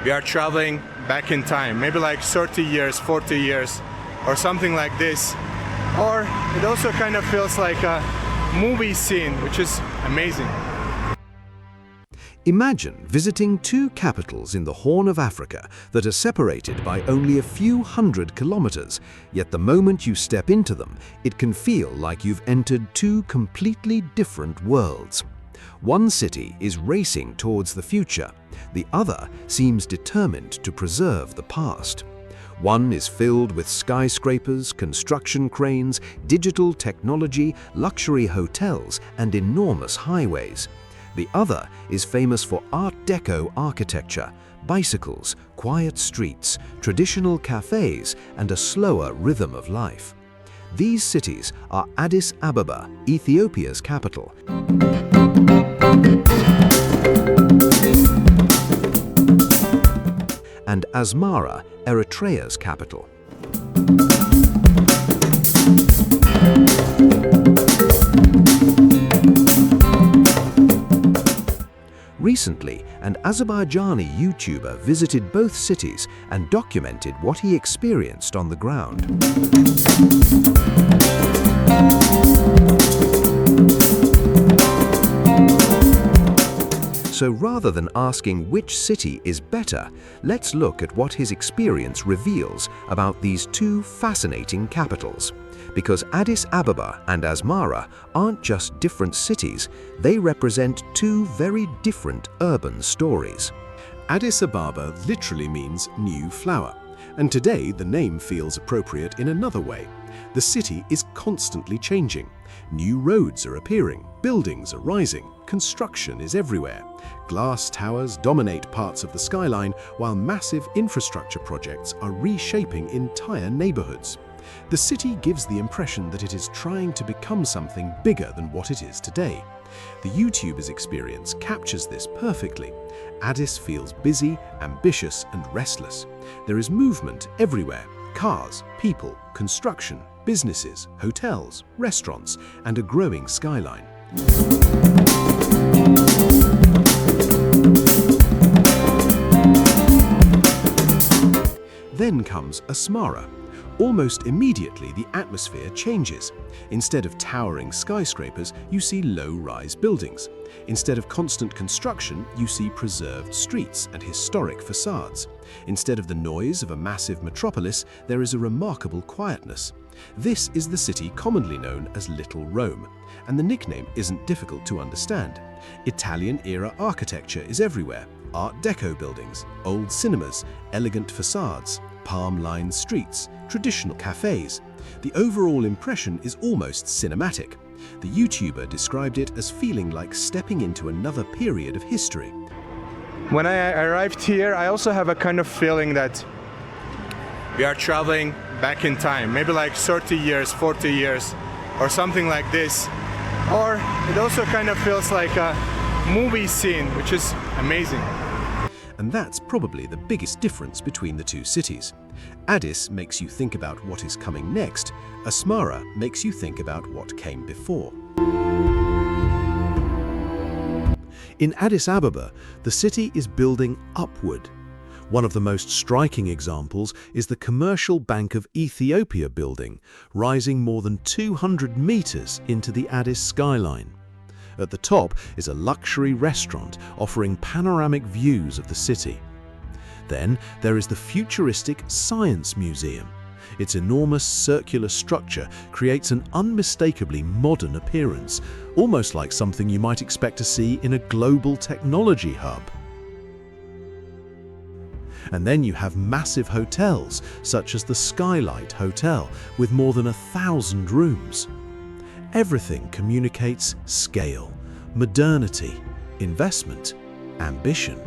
we are traveling back in time, maybe like 30 years, 40 years, or something like this. Or it also kind of feels like a movie scene, which is amazing. Imagine visiting two capitals in the Horn of Africa that are separated by only a few hundred kilometers, yet the moment you step into them, it can feel like you've entered two completely different worlds. One city is racing towards the future, the other seems determined to preserve the past. One is filled with skyscrapers, construction cranes, digital technology, luxury hotels, and enormous highways. The other is famous for Art Deco architecture, bicycles, quiet streets, traditional cafes, and a slower rhythm of life. These cities are Addis Ababa, Ethiopia's capital, and Asmara, Eritrea's capital. Recently, an Azerbaijani YouTuber visited both cities and documented what he experienced on the ground. So rather than asking which city is better, let's look at what his experience reveals about these two fascinating capitals. Because Addis Ababa and Asmara aren't just different cities, they represent two very different urban stories. Addis Ababa literally means new flower, and today the name feels appropriate in another way. The city is constantly changing. New roads are appearing, buildings are rising, construction is everywhere. Glass towers dominate parts of the skyline, while massive infrastructure projects are reshaping entire neighborhoods. The city gives the impression that it is trying to become something bigger than what it is today. The YouTuber's experience captures this perfectly. Addis feels busy, ambitious, and restless. There is movement everywhere: cars, people, construction, businesses, hotels, restaurants, and a growing skyline. Then comes Asmara. Almost immediately, the atmosphere changes. Instead of towering skyscrapers, you see low-rise buildings. Instead of constant construction, you see preserved streets and historic facades. Instead of the noise of a massive metropolis, there is a remarkable quietness. This is the city commonly known as Little Rome, and the nickname isn't difficult to understand. Italian-era architecture is everywhere: Art Deco buildings, old cinemas, elegant facades, palm-lined streets, traditional cafes. The overall impression is almost cinematic. The YouTuber described it as feeling like stepping into another period of history. When I arrived here, I also have a kind of feeling that we are traveling back in time, maybe like 30 years, 40 years, or something like this. Or it also kind of feels like a movie scene, which is amazing. And that's probably the biggest difference between the two cities. Addis makes you think about what is coming next. Asmara makes you think about what came before. In Addis Ababa, the city is building upward. One of the most striking examples is the Commercial Bank of Ethiopia building, rising more than 200 meters into the Addis skyline. At the top is a luxury restaurant offering panoramic views of the city. Then there is the futuristic Science Museum. Its enormous circular structure creates an unmistakably modern appearance, almost like something you might expect to see in a global technology hub. And then you have massive hotels, such as the Skylight Hotel, with more than 1,000 rooms. Everything communicates scale, modernity, investment, ambition.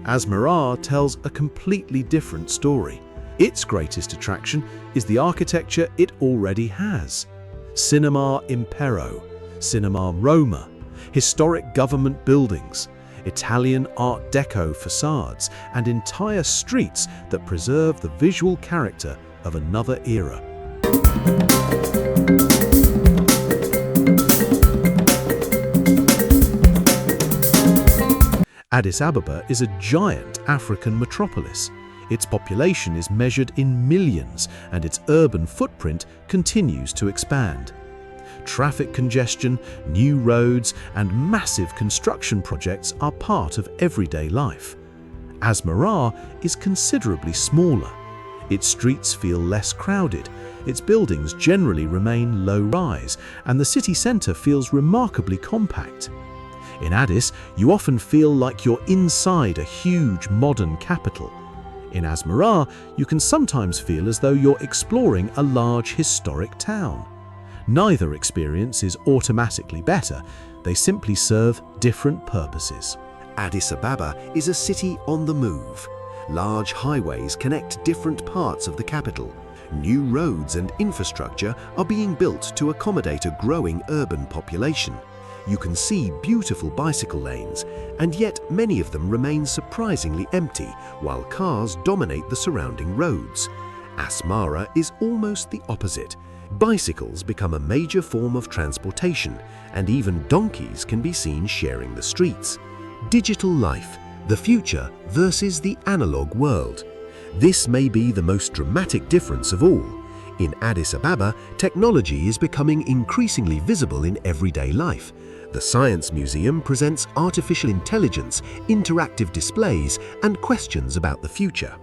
Asmara tells a completely different story. Its greatest attraction is the architecture it already has. Cinema Impero, Cinema Roma, historic government buildings, Italian Art Deco facades, and entire streets that preserve the visual character of another era. Addis Ababa is a giant African metropolis. Its population is measured in millions, and its urban footprint continues to expand. Traffic congestion, new roads, and massive construction projects are part of everyday life. Asmara is considerably smaller. Its streets feel less crowded, its buildings generally remain low-rise, and the city centre feels remarkably compact. In Addis, you often feel like you're inside a huge modern capital. In Asmara, you can sometimes feel as though you're exploring a large historic town. Neither experience is automatically better, they simply serve different purposes. Addis Ababa is a city on the move. Large highways connect different parts of the capital. New roads and infrastructure are being built to accommodate a growing urban population. You can see beautiful bicycle lanes, and yet many of them remain surprisingly empty while cars dominate the surrounding roads. Asmara is almost the opposite. Bicycles become a major form of transportation, and even donkeys can be seen sharing the streets. Digital life, the future versus the analog world. This may be the most dramatic difference of all. In Addis Ababa, technology is becoming increasingly visible in everyday life. The Science Museum presents artificial intelligence, interactive displays, and questions about the future.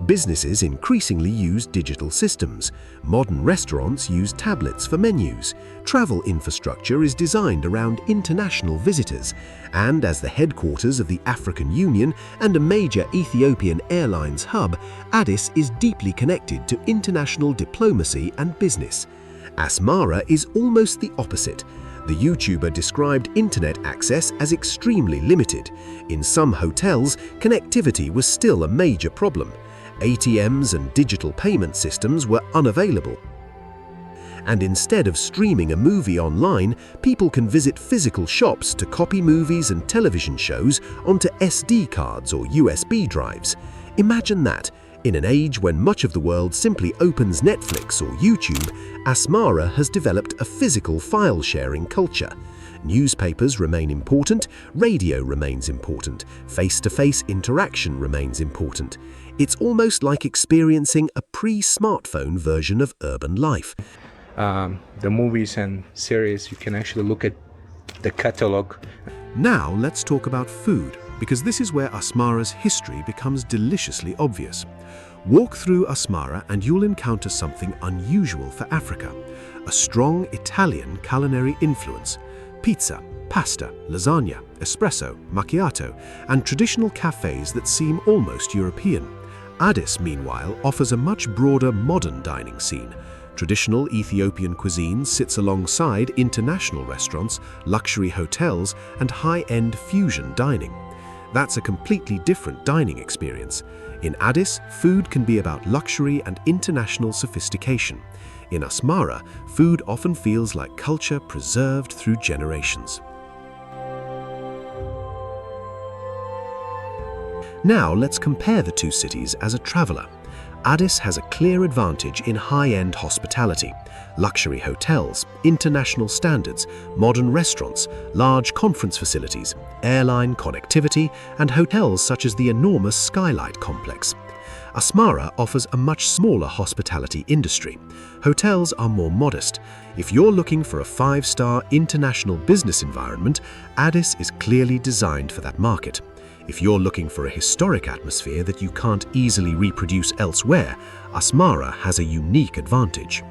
Businesses increasingly use digital systems. Modern restaurants use tablets for menus. Travel infrastructure is designed around international visitors. And as the headquarters of the African Union and a major Ethiopian Airlines hub, Addis is deeply connected to international diplomacy and business. Asmara is almost the opposite. The YouTuber described internet access as extremely limited. In some hotels, connectivity was still a major problem. ATMs and digital payment systems were unavailable. And instead of streaming a movie online, people can visit physical shops to copy movies and television shows onto SD cards or USB drives. Imagine that. In an age when much of the world simply opens Netflix or YouTube, Asmara has developed a physical file-sharing culture. Newspapers remain important, radio remains important, face-to-face interaction remains important. It's almost like experiencing a pre-smartphone version of urban life. The movies and series, you can actually look at the catalog. Now let's talk about food, because this is where Asmara's history becomes deliciously obvious. Walk through Asmara and you'll encounter something unusual for Africa: a strong Italian culinary influence. Pizza, pasta, lasagna, espresso, macchiato, and traditional cafes that seem almost European. Addis, meanwhile, offers a much broader modern dining scene. Traditional Ethiopian cuisine sits alongside international restaurants, luxury hotels, and high-end fusion dining. That's a completely different dining experience. In Addis, food can be about luxury and international sophistication. In Asmara, food often feels like culture preserved through generations. Now let's compare the two cities as a traveler. Addis has a clear advantage in high-end hospitality, luxury hotels, international standards, modern restaurants, large conference facilities, airline connectivity, and hotels such as the enormous Skylight complex. Asmara offers a much smaller hospitality industry. Hotels are more modest. If you're looking for a 5-star international business environment, Addis is clearly designed for that market. If you're looking for a historic atmosphere that you can't easily reproduce elsewhere, Asmara has a unique advantage.